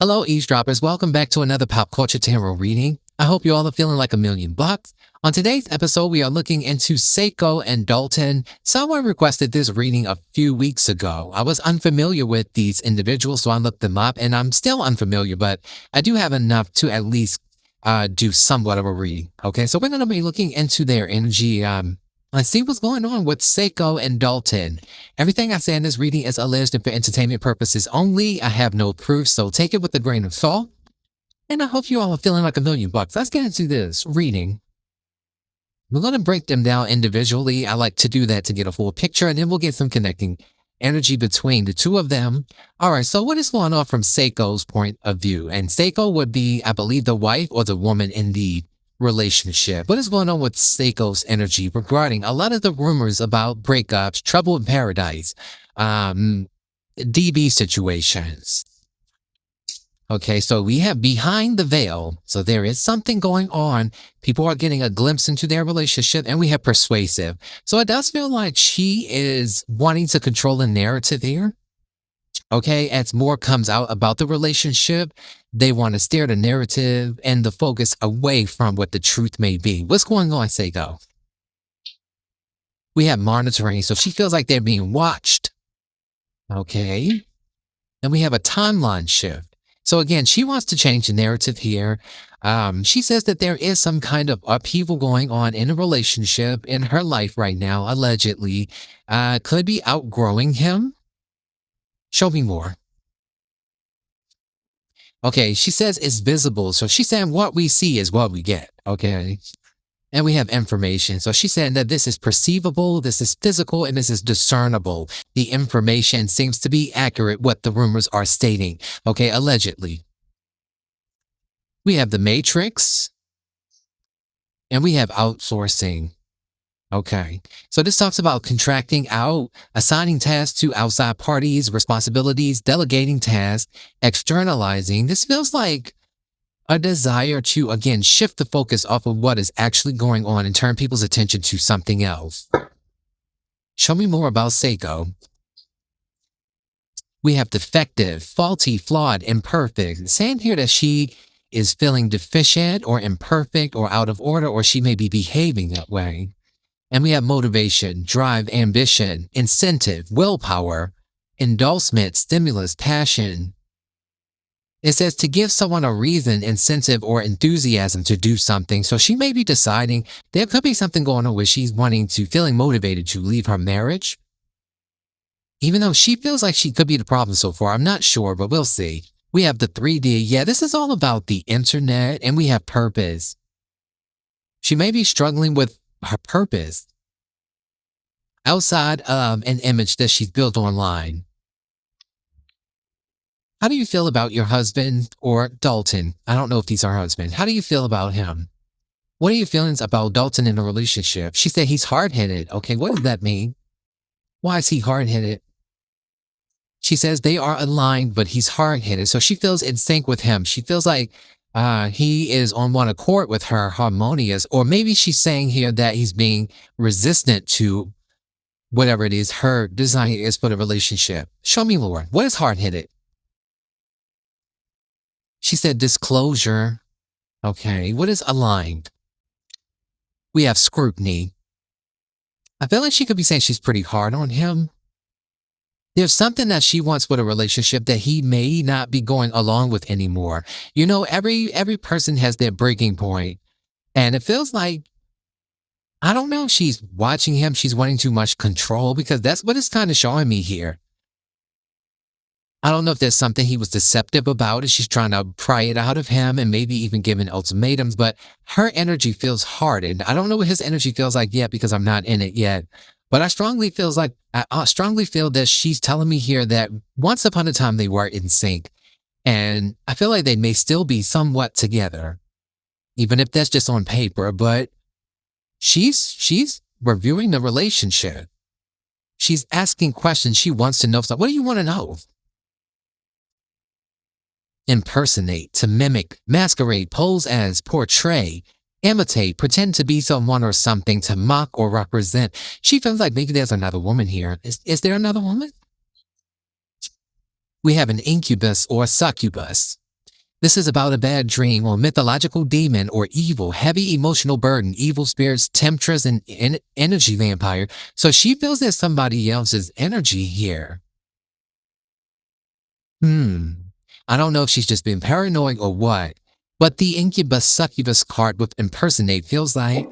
Hello, eavesdroppers. Welcome back to another pop culture tarot reading. I hope you all are feeling like $1,000,000. On today's episode, we are looking into Sako and Dalton. Someone requested this reading a few weeks ago. I was unfamiliar with these individuals, so I looked them up, and I'm still unfamiliar, but I do have enough to at least do somewhat of a reading. Okay, so we're going to be looking into their energy. Let's see what's going on with Sako and Dalton. Everything I say in this reading is alleged and for entertainment purposes only. I have no proof, so take it with a grain of salt. And I hope you all are feeling like $1,000,000. Let's get into this reading. We're going to break them down individually. I like to do that to get a full picture, and then we'll get some connecting energy between the two of them. All right, so what is going on from Sako's point of view? And Sako would be, I believe, the wife or the woman in the relationship. What is going on with Sako's energy regarding a lot of the rumors about breakups, trouble in paradise, DB situations? Okay, so we have behind the veil. So there is something going on. People are getting a glimpse into their relationship, and we have persuasive. So it does feel like she is wanting to control the narrative here. Okay, as more comes out about the relationship, they want to steer the narrative and the focus away from what the truth may be. What's going on, Sako? We have monitoring, so she feels like they're being watched. Okay, and we have a timeline shift. So again, she wants to change the narrative here. She says that there is some kind of upheaval going on in a relationship in her life right now, allegedly. Could be outgrowing him. Show me more. Okay, she says it's visible. So she's saying what we see is what we get. Okay. And we have information. So she's saying that this is perceivable, this is physical, and this is discernible. The information seems to be accurate, what the rumors are stating. Okay, allegedly. We have the Matrix. And we have outsourcing. Okay, so this talks about contracting out, assigning tasks to outside parties, responsibilities, delegating tasks, externalizing. This feels like a desire to, again, shift the focus off of what is actually going on and turn people's attention to something else. Show me more about Sako. We have defective, faulty, flawed, imperfect. Saying here that she is feeling deficient or imperfect or out of order, or she may be behaving that way. And we have motivation, drive, ambition, incentive, willpower, endorsement, stimulus, passion. It says to give someone a reason, incentive, or enthusiasm to do something. So she may be deciding there could be something going on where she's feeling motivated to leave her marriage. Even though she feels like she could be the problem so far, I'm not sure, but we'll see. We have the 3D. Yeah, this is all about the internet, and we have purpose. She may be struggling with her purpose outside of an image that she's built online. How do you feel about your husband or Dalton? I don't know if these are her husband. How do you feel about him? What are your feelings about Dalton in a relationship? She said he's hard-headed. Okay, what does that mean? Why is he hard-headed? She says they are aligned, but he's hard-headed. So she feels in sync with him. She feels like he is on one accord with her, harmonious, or maybe she's saying here that he's being resistant to whatever it is her desire is for the relationship. Show me more. What is hard-headed? She said disclosure. Okay, what is aligned? We have scrutiny. I feel like she could be saying she's pretty hard on him. There's something that she wants with a relationship that he may not be going along with anymore. You know, every person has their breaking point. And it feels like, I don't know if she's watching him, she's wanting too much control, because that's what it's kind of showing me here. I don't know if there's something he was deceptive about and she's trying to pry it out of him and maybe even giving ultimatums, but her energy feels hardened. I don't know what his energy feels like yet because I'm not in it yet. But I strongly feel that she's telling me here that once upon a time they were in sync. And I feel like they may still be somewhat together, even if that's just on paper. But she's reviewing the relationship. She's asking questions. She wants to know something. What do you want to know? Impersonate, to mimic, masquerade, pose as, portray, imitate, pretend to be someone or something, to mock or represent. She feels like maybe there's another woman here. Is there another woman? We have an incubus or succubus. This is about a bad dream or mythological demon or evil, heavy emotional burden, evil spirits, temptress, and energy vampire. So she feels there's somebody else's energy here. I don't know if she's just been paranoid or what, but the incubus succubus card with impersonate feels like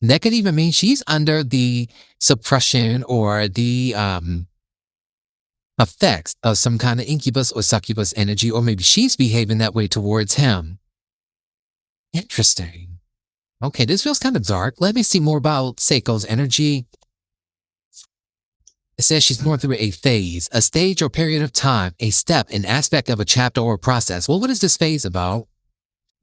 that could even mean she's under the suppression or the effects of some kind of incubus or succubus energy, or maybe she's behaving that way towards him. Interesting. Okay, this feels kind of dark. Let me see more about Sako's energy. It says she's going through a phase, a stage or period of time, a step, an aspect of a chapter or process. Well, what is this phase about?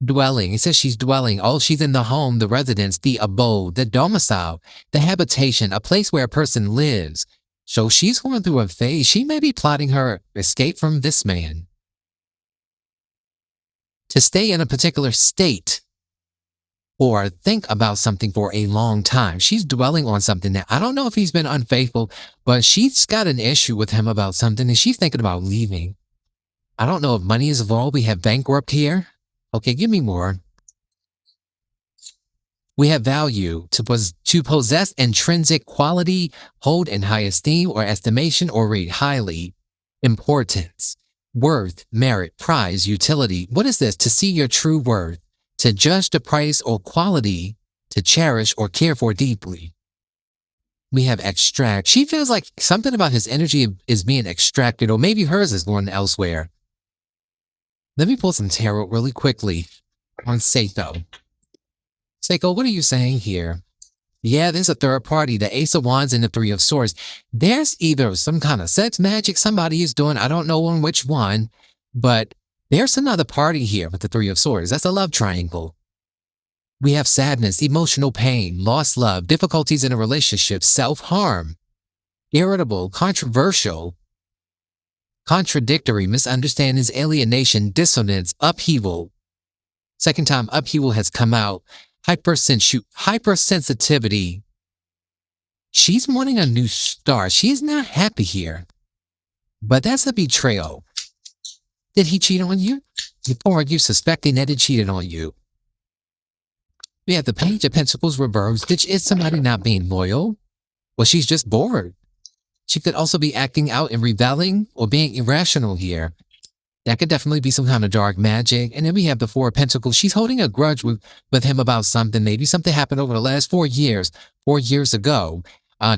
Dwelling. It says she's dwelling. Oh, she's in the home, the residence, the abode, the domicile, the habitation, a place where a person lives. So she's going through a phase. She may be plotting her escape from this man. To stay in a particular state or think about something for a long time. She's dwelling on something that I don't know if he's been unfaithful, but she's got an issue with him about something and she's thinking about leaving. I don't know if money is involved. We have bankrupt here. Okay, give me more. We have value to possess intrinsic quality, hold in high esteem or estimation or rate highly. Importance, worth, merit, prize, utility. What is this? To see your true worth, to judge the price or quality, to cherish or care for deeply. We have extract. She feels like something about his energy is being extracted, or maybe hers is going elsewhere. Let me pull some tarot really quickly on Sako. Sako, what are you saying here? Yeah, there's a third party, the Ace of Wands and the Three of Swords. There's either some kind of sex magic somebody is doing, I don't know on which one, but there's another party here with the Three of Swords. That's a love triangle. We have sadness, emotional pain, lost love, difficulties in a relationship, self-harm, irritable, controversial, contradictory, misunderstandings, alienation, dissonance, upheaval. Second time upheaval has come out. Hypersensitivity. She's wanting a new start. She's not happy here. But that's a betrayal. Did he cheat on you? Or are you suspecting that he cheated on you? We have the Page of Pentacles reversed, which is somebody not being loyal. Well, she's just bored. She could also be acting out and rebelling or being irrational here. That could definitely be some kind of dark magic. And then we have the Four of Pentacles. She's holding a grudge with him about something. Maybe something happened over the last 4 years, 4 years ago.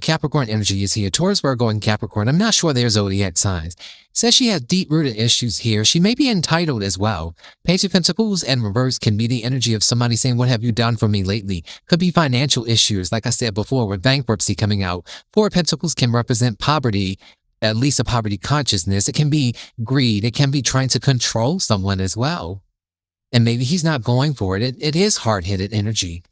Capricorn energy is here. Taurus, Virgo, and Capricorn. I'm not sure their zodiac signs. Says she has deep-rooted issues here. She may be entitled as well. Page of Pentacles and reverse can be the energy of somebody saying, what have you done for me lately? Could be financial issues, like I said before, with bankruptcy coming out. Four of Pentacles can represent poverty, at least a poverty consciousness. It can be greed. It can be trying to control someone as well. And maybe he's not going for it. It is hard-headed energy.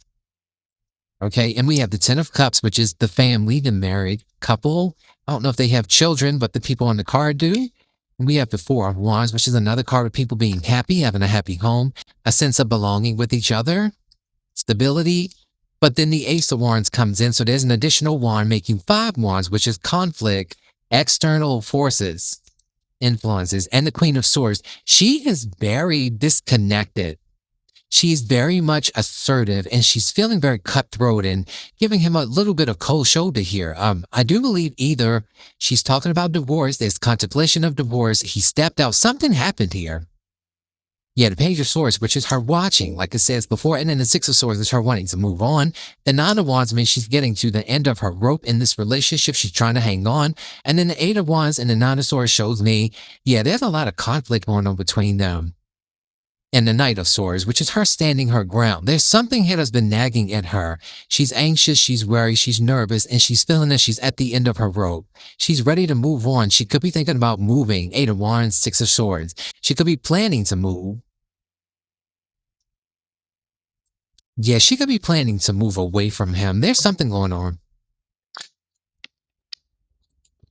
Okay, and we have the Ten of Cups, which is the family, the married couple. I don't know if they have children, but the people on the card do. And we have the Four of Wands, which is another card of people being happy, having a happy home, a sense of belonging with each other, stability. But then the Ace of Wands comes in, so there's an additional wand making 5 wands, which is conflict, external forces, influences, and the Queen of Swords. She is very disconnected. She's very much assertive and she's feeling very cutthroat and giving him a little bit of cold shoulder here. I do believe either she's talking about divorce, there's contemplation of divorce, he stepped out, something happened here. Yeah, the Page of Swords, which is her watching, like it says before, and then the Six of Swords is her wanting to move on. The Nine of Wands means she's getting to the end of her rope in this relationship. She's trying to hang on. And then the Eight of Wands and the Nine of Swords shows me, yeah, there's a lot of conflict going on between them. And the Knight of Swords, which is her standing her ground. There's something here that's been nagging at her. She's anxious, she's worried, she's nervous, and she's feeling that she's at the end of her rope. She's ready to move on. She could be thinking about moving. Eight of Wands, Six of Swords. She could be planning to move. Yeah, she could be planning to move away from him. There's something going on.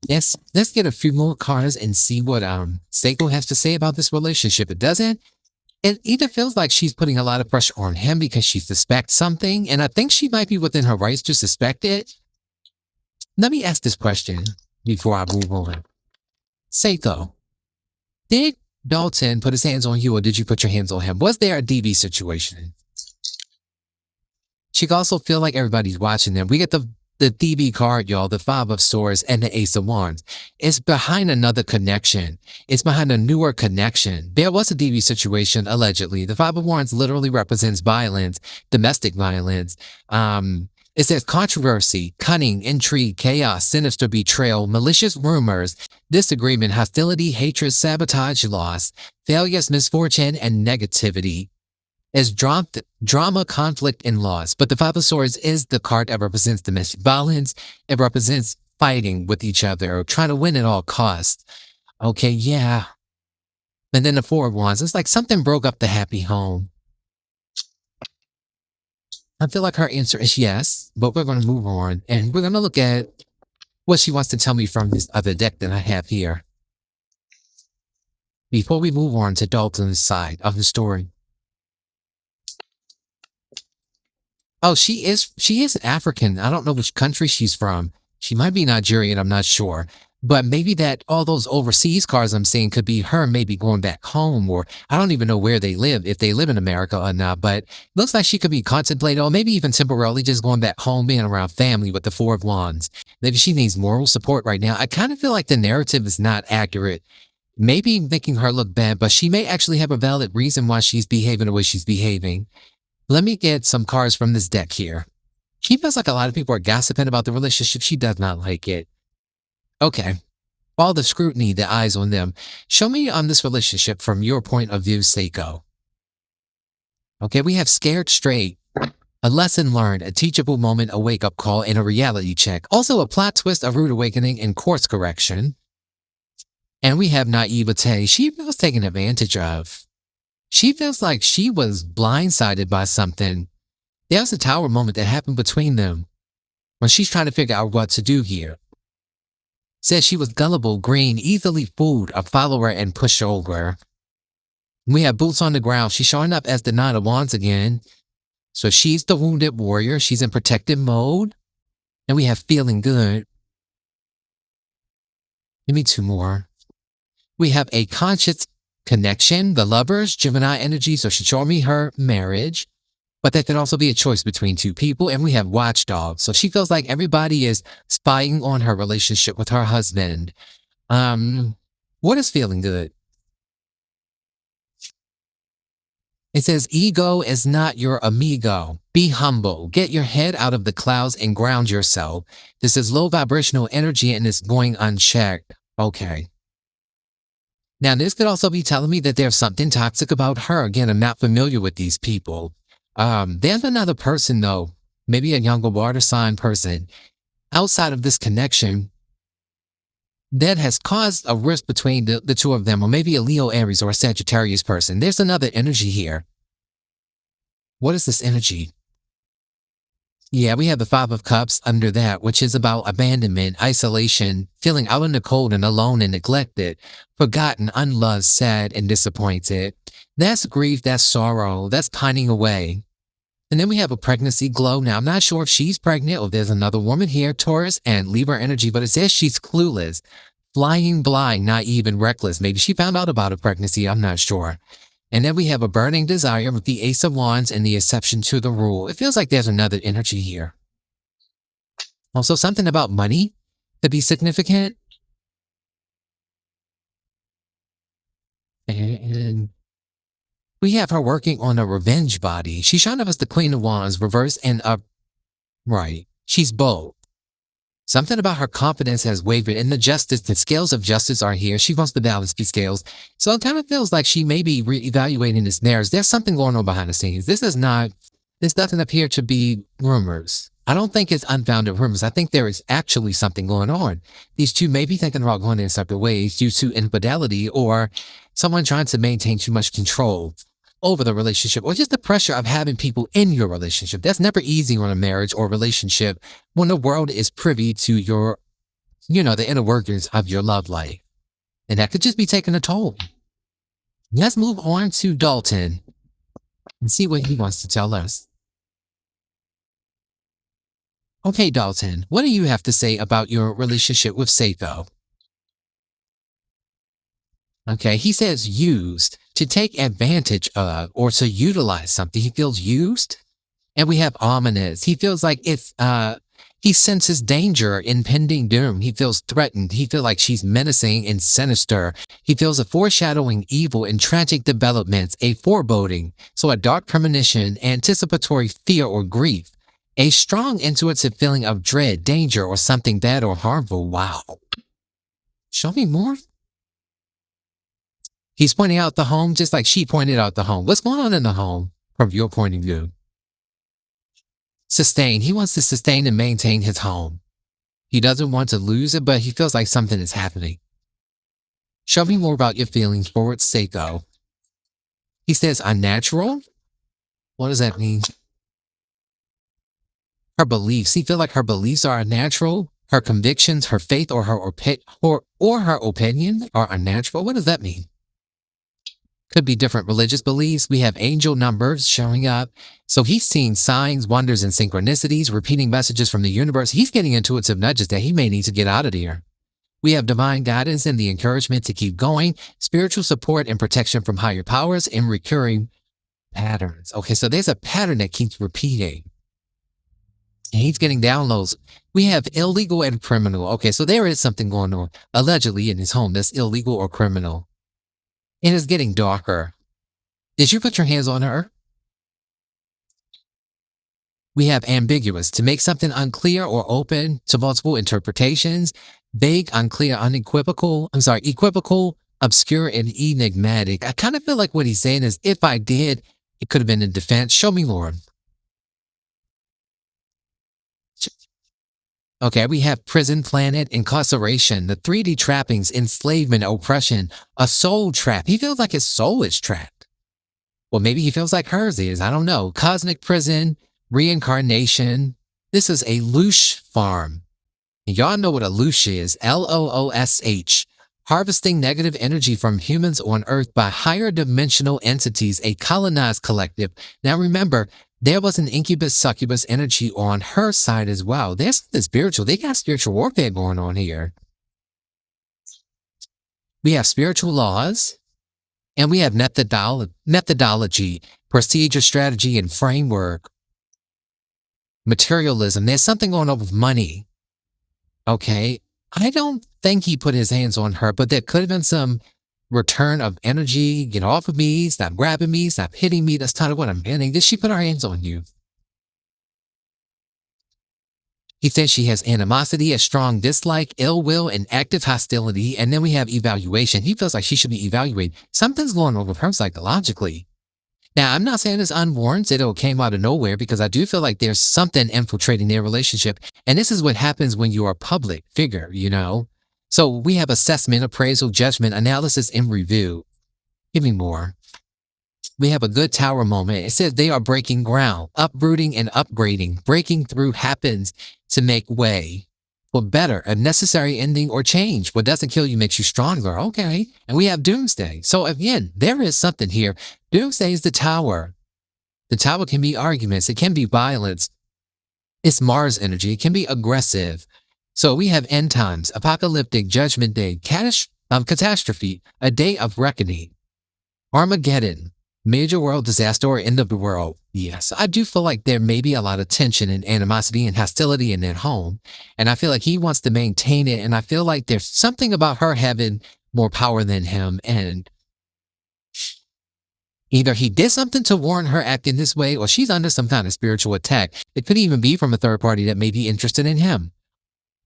Yes, let's get a few more cards and see what Sako has to say about this relationship. It doesn't. It either feels like she's putting a lot of pressure on him because she suspects something, and I think she might be within her rights to suspect it. Let me ask this question before I move on. Sako, did Dalton put his hands on you, or did you put your hands on him? Was there a DV situation? She could also feel like everybody's watching them. We get the DV card, y'all, the Five of Swords and the Ace of Wands. It's behind another connection. It's behind a newer connection. There was a DV situation, allegedly. The Five of Wands literally represents violence, domestic violence. It says controversy, cunning, intrigue, chaos, sinister betrayal, malicious rumors, disagreement, hostility, hatred, sabotage, loss, failures, misfortune, and negativity. Is drama, conflict, and loss. But the Five of Swords is the card that represents domestic violence. It represents fighting with each other, trying to win at all costs. Okay, yeah. And then the Four of Wands, it's like something broke up the happy home. I feel like her answer is yes, but we're going to move on, and we're going to look at what she wants to tell me from this other deck that I have here. Before we move on to Dalton's side of the story. Oh, she is African. I don't know which country she's from. She might be Nigerian, I'm not sure. But maybe that all those overseas cards I'm seeing could be her maybe going back home, or I don't even know where they live, if they live in America or not. But looks like she could be contemplating, or maybe even temporarily just going back home, being around family with the Four of Wands. Maybe she needs moral support right now. I kind of feel like the narrative is not accurate. Maybe making her look bad, but she may actually have a valid reason why she's behaving the way she's behaving. Let me get some cards from this deck here. She feels like a lot of people are gossiping about the relationship. She does not like it. Okay. All the scrutiny, the eyes on them. Show me on this relationship from your point of view, Sako. Okay, we have scared straight. A lesson learned, a teachable moment, a wake-up call, and a reality check. Also a plot twist, a rude awakening, and course correction. And we have naivete. She feels taken advantage of. She feels like she was blindsided by something. There's a tower moment that happened between them when she's trying to figure out what to do here. Says she was gullible, green, easily fooled, a follower, and pushover. We have boots on the ground. She's showing up as the Nine of Wands again. So she's the wounded warrior. She's in protective mode. And we have feeling good. Give me two more. We have a conscious connection, the lovers, Gemini energy, so she's showing me her marriage. But that could also be a choice between two people. And we have watchdogs. So she feels like everybody is spying on her relationship with her husband. What is feeling good? It says, ego is not your amigo. Be humble. Get your head out of the clouds and ground yourself. This is low vibrational energy and it's going unchecked. Okay. Now, this could also be telling me that there's something toxic about her. Again, I'm not familiar with these people. There's another person, though, maybe a younger water sign person, outside of this connection that has caused a rift between the two of them, or maybe a Leo Aries or a Sagittarius person. There's another energy here. What is this energy? Yeah, we have the Five of Cups under that, which is about abandonment, isolation, feeling out in the cold and alone and neglected, forgotten, unloved, sad, and disappointed. That's grief, that's sorrow, that's pining away. And then we have a pregnancy glow. Now, I'm not sure if she's pregnant or there's another woman here, Taurus and Libra energy, but it says she's clueless, flying blind, naive, and reckless. Maybe she found out about a pregnancy, I'm not sure. And then we have a burning desire with the Ace of Wands and the exception to the rule. It feels like there's another energy here. Also, something about money could be significant. And we have her working on a revenge body. She's showing up as the Queen of Wands, reverse and upright. She's bold. Something about her confidence has wavered, and the scales of justice are here. She wants to balance these scales. So it kind of feels like she may be reevaluating this narrative. There's something going on behind the scenes. This doesn't appear to be rumors. I don't think it's unfounded rumors. I think there is actually something going on. These two may be thinking about going in separate ways due to infidelity or someone trying to maintain too much control over the relationship, or just the pressure of having people in your relationship. That's never easy on a marriage or relationship when the world is privy to your, the inner workings of your love life. And that could just be taking a toll. Let's move on to Dalton and see what he wants to tell us. Okay, Dalton, what do you have to say about your relationship with Sako? Okay, he says used, to take advantage of or to utilize something. He feels used. And we have ominous. He feels like he senses danger, impending doom. He feels threatened. He feels like she's menacing and sinister. He feels a foreshadowing evil and tragic developments, a foreboding. So a dark premonition, anticipatory fear or grief, a strong intuitive feeling of dread, danger, or something bad or harmful. Wow. Show me more. He's pointing out the home just like she pointed out the home. What's going on in the home from your point of view? Sustain. He wants to sustain and maintain his home. He doesn't want to lose it, but he feels like something is happening. Show me more about your feelings forward, Sako. He says unnatural. What does that mean? Her beliefs. He feels like her beliefs are unnatural. Her convictions, her faith, or her opinion are unnatural. What does that mean? Could be different religious beliefs. We have angel numbers showing up. So he's seeing signs, wonders, and synchronicities, repeating messages from the universe. He's getting intuitive nudges that he may need to get out of here. We have divine guidance and the encouragement to keep going, spiritual support and protection from higher powers, and recurring patterns. Okay, so there's a pattern that keeps repeating. And he's getting downloads. We have illegal and criminal. Okay, so there is something going on, allegedly, in his home that's illegal or criminal. It is getting darker. Did you put your hands on her? We have ambiguous, to make something unclear or open to multiple interpretations, vague, unclear, equivocal, obscure, and enigmatic. I kind of feel like what he's saying is, if I did, it could have been in defense. Show me, Lord. Okay, we have prison, planet, incarceration, the 3D trappings, enslavement, oppression, a soul trap. He feels like his soul is trapped. Well, maybe he feels like hers is. I don't know. Cosmic prison, reincarnation. This is a loosh farm. Y'all know what a loosh is. Loosh. Harvesting negative energy from humans on Earth by higher dimensional entities, a colonized collective. Now remember, there was an incubus succubus energy on her side as well. There's something spiritual. They got spiritual warfare going on here. We have spiritual laws, and we have methodology, procedure, strategy, and framework. Materialism. There's something going on with money. Okay. I don't think he put his hands on her, but there could have been some return of energy. Get off of me. Stop grabbing me. Stop hitting me. That's kind of what I'm getting. Did she put her hands on you? He says she has animosity, a strong dislike, ill will, and active hostility. And then we have evaluation. He feels like she should be evaluated. Something's going on with her psychologically. Now, I'm not saying it's unwarranted or came out of nowhere, because I do feel like there's something infiltrating their relationship. And this is what happens when you're a public figure, you know? So we have assessment, appraisal, judgment, analysis, and review. Give me more. We have a good tower moment. It says they are breaking ground, uprooting and upgrading. Breaking through happens to make way for better, a necessary ending or change. What doesn't kill you makes you stronger. Okay. And we have doomsday. So again, there is something here. Doomsday is the tower. The tower can be arguments. It can be violence. It's Mars energy. It can be aggressive. So we have end times, apocalyptic, judgment day, catastrophe, a day of reckoning, Armageddon, major world disaster or end of the world. Yes, I do feel like there may be a lot of tension and animosity and hostility in their home. And I feel like he wants to maintain it. And I feel like there's something about her having more power than him. And either he did something to warrant her acting this way, or she's under some kind of spiritual attack. It could even be from a third party that may be interested in him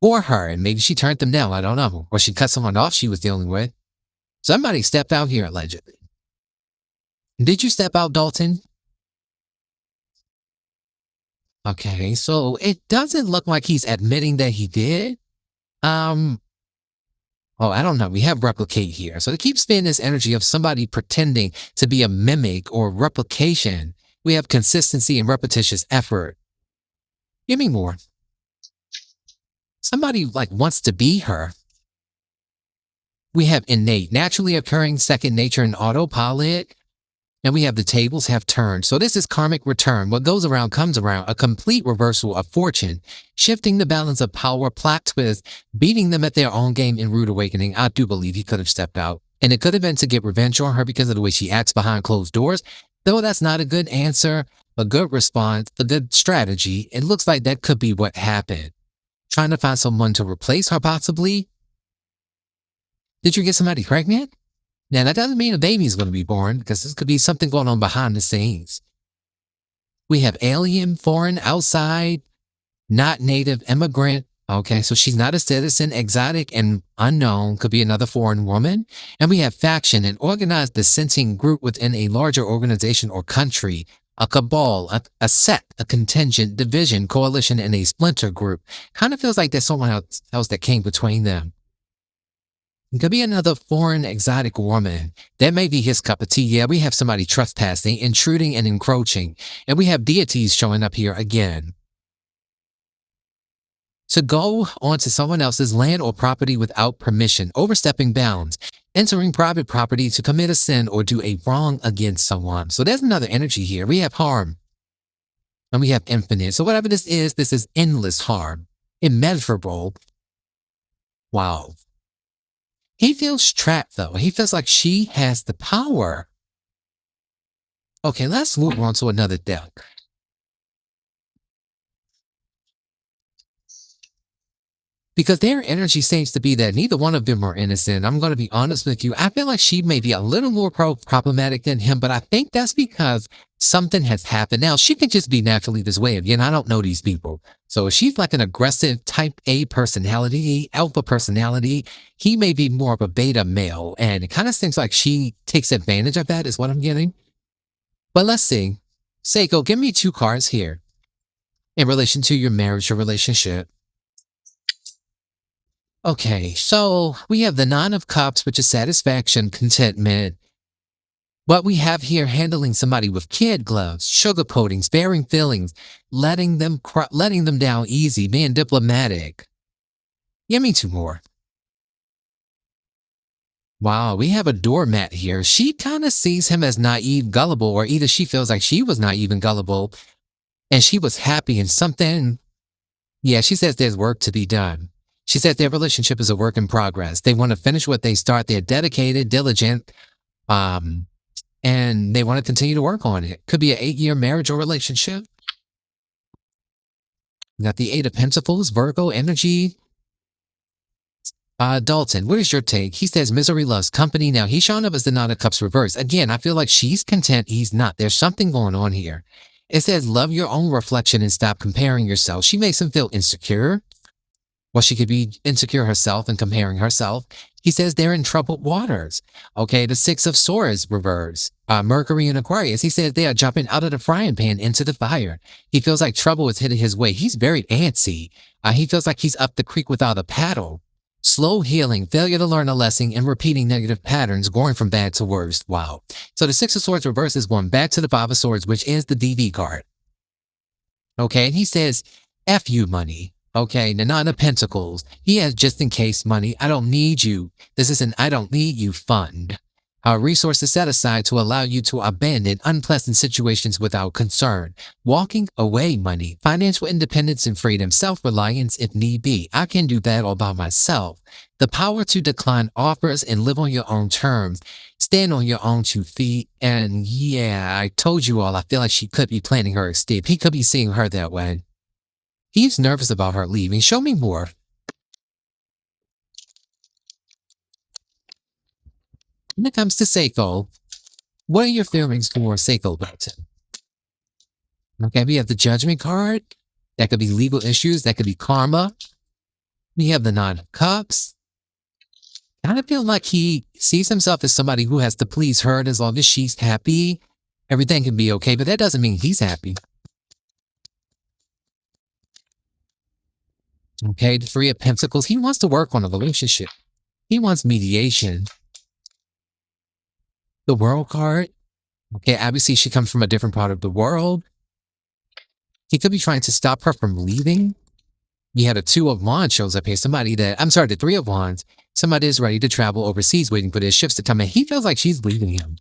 or her. And maybe she turned them down. I don't know. Or she cut someone off she was dealing with. Somebody stepped out here allegedly. Did you step out, Dalton? Okay, so it doesn't look like he's admitting that he did. Oh, I don't know. We have replicate here. So it keeps spinning this energy of somebody pretending to be a mimic or replication. We have consistency and repetitious effort. Give me more. Somebody like wants to be her. We have innate, naturally occurring, second nature, and autopilot. And we have the tables have turned. So this is karmic return. What goes around comes around. A complete reversal of fortune. Shifting the balance of power, plot twist, beating them at their own game in rude awakening. I do believe he could have stepped out. And it could have been to get revenge on her because of the way she acts behind closed doors. Though that's not a good answer, a good response, a good strategy, it looks like that could be what happened. Trying to find someone to replace her, possibly. Did you get somebody pregnant? Now, that doesn't mean a baby's going to be born, because this could be something going on behind the scenes. We have alien, foreign, outside, not native, immigrant. Okay, so she's not a citizen, exotic, and unknown, could be another foreign woman. And we have faction, an organized dissenting group within a larger organization or country, a cabal, a sect, a contingent, division, coalition, and a splinter group. Kind of feels like there's someone else that came between them. It could be another foreign, exotic woman. That may be his cup of tea. Yeah, we have somebody trespassing, intruding, and encroaching. And we have deities showing up here again. To go onto someone else's land or property without permission, overstepping bounds, entering private property to commit a sin or do a wrong against someone. So there's another energy here. We have harm. And we have infinite. So whatever this is endless harm. Immeasurable. Wow. He feels trapped, though. He feels like she has the power. Okay, let's move on to another deck. Because their energy seems to be that neither one of them are innocent. I'm going to be honest with you. I feel like she may be a little more problematic than him, but I think that's because something has happened. Now, she can just be naturally this way. Again, I don't know these people. So if she's like an aggressive type A personality, alpha personality, he may be more of a beta male. And it kind of seems like she takes advantage of that is what I'm getting. But let's see. Sako, give me 2 cards here in relation to your marriage or relationship. Okay, so we have the 9 of Cups, which is satisfaction, contentment. What we have here, handling somebody with kid gloves, sugarcoating, sparing feelings, letting them down easy, being diplomatic. Give me 2 more. Wow, we have a doormat here. She kind of sees him as naive, gullible, or either she feels like she was naive and gullible, and she was happy in something. Yeah, she says there's work to be done. She said their relationship is a work in progress. They want to finish what they start. They're dedicated, diligent, and they want to continue to work on it. Could be an 8-year marriage or relationship. We got the 8 of Pentacles, Virgo energy. Dalton, where's your take? He says misery loves company. Now, he's showing up as the 9 of Cups reverse. Again, I feel like she's content. He's not. There's something going on here. It says love your own reflection and stop comparing yourself. She makes him feel insecure. Well, she could be insecure herself and comparing herself. He says they're in troubled waters. Okay, the 6 of Swords reverse. Mercury and Aquarius. He says they are jumping out of the frying pan into the fire. He feels like trouble is hitting his way. He's very antsy. He feels like he's up the creek without a paddle. Slow healing, failure to learn a lesson, and repeating negative patterns, going from bad to worse. Wow. So the 6 of Swords reverse is going back to the 5 of Swords, which is the DV card. Okay, and he says, F you money. Okay, the 9 of Pentacles. He has just in case money. I don't need you. This is an I don't need you fund. Resources set aside to allow you to abandon unpleasant situations without concern. Walking away money. Financial independence and freedom. Self-reliance if need be. I can do that all by myself. The power to decline offers and live on your own terms. Stand on your own 2 feet. And yeah, I told you all, I feel like she could be planning her escape. He could be seeing her that way. He's nervous about her leaving. Show me more. When it comes to Sako, what are your feelings for Sako, Dalton? Okay, we have the Judgment card. That could be legal issues. That could be karma. We have the 9 of Cups. I kind of feel like he sees himself as somebody who has to please her, and as long as she's happy, everything can be okay, but that doesn't mean he's happy. Okay, the 3 of Pentacles. He wants to work on a relationship. He wants mediation. The World card. Okay, obviously she comes from a different part of the world. He could be trying to stop her from leaving. We had a 2 of Wands shows up here. The 3 of Wands. Somebody is ready to travel overseas, waiting for their ships to come in. He feels like she's leaving him.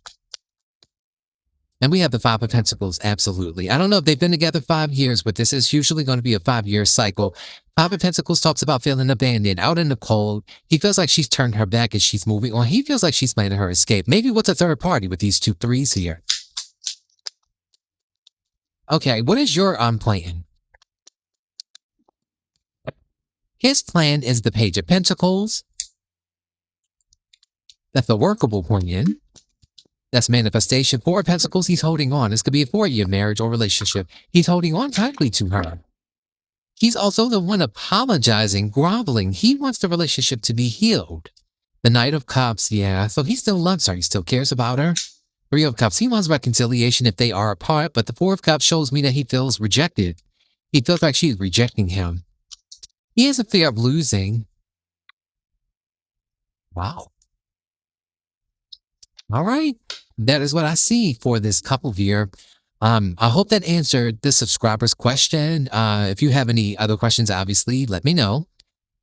And we have the Five of Pentacles, absolutely. I don't know if they've been together 5 years, but this is usually going to be a 5-year cycle. Five of Pentacles talks about feeling abandoned, out in the cold. He feels like she's turned her back and she's moving on. He feels like she's planning her escape. Maybe what's a third party with these 2 threes here? Okay, what is your plan? His plan is the Page of Pentacles. That's the workable plan. That's manifestation. 4 of Pentacles, he's holding on. This could be a 4-year marriage or relationship. He's holding on tightly to her. He's also the one apologizing, groveling. He wants the relationship to be healed. The Knight of Cups, yeah. So he still loves her. He still cares about her. 3 of Cups, he wants reconciliation if they are apart. But the 4 of Cups shows me that he feels rejected. He feels like she's rejecting him. He has a fear of losing. Wow. All right. That is what I see for this couple here. I hope that answered the subscriber's question. If you have any other questions, obviously, let me know.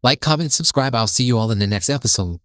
Like, comment, subscribe. I'll see you all in the next episode.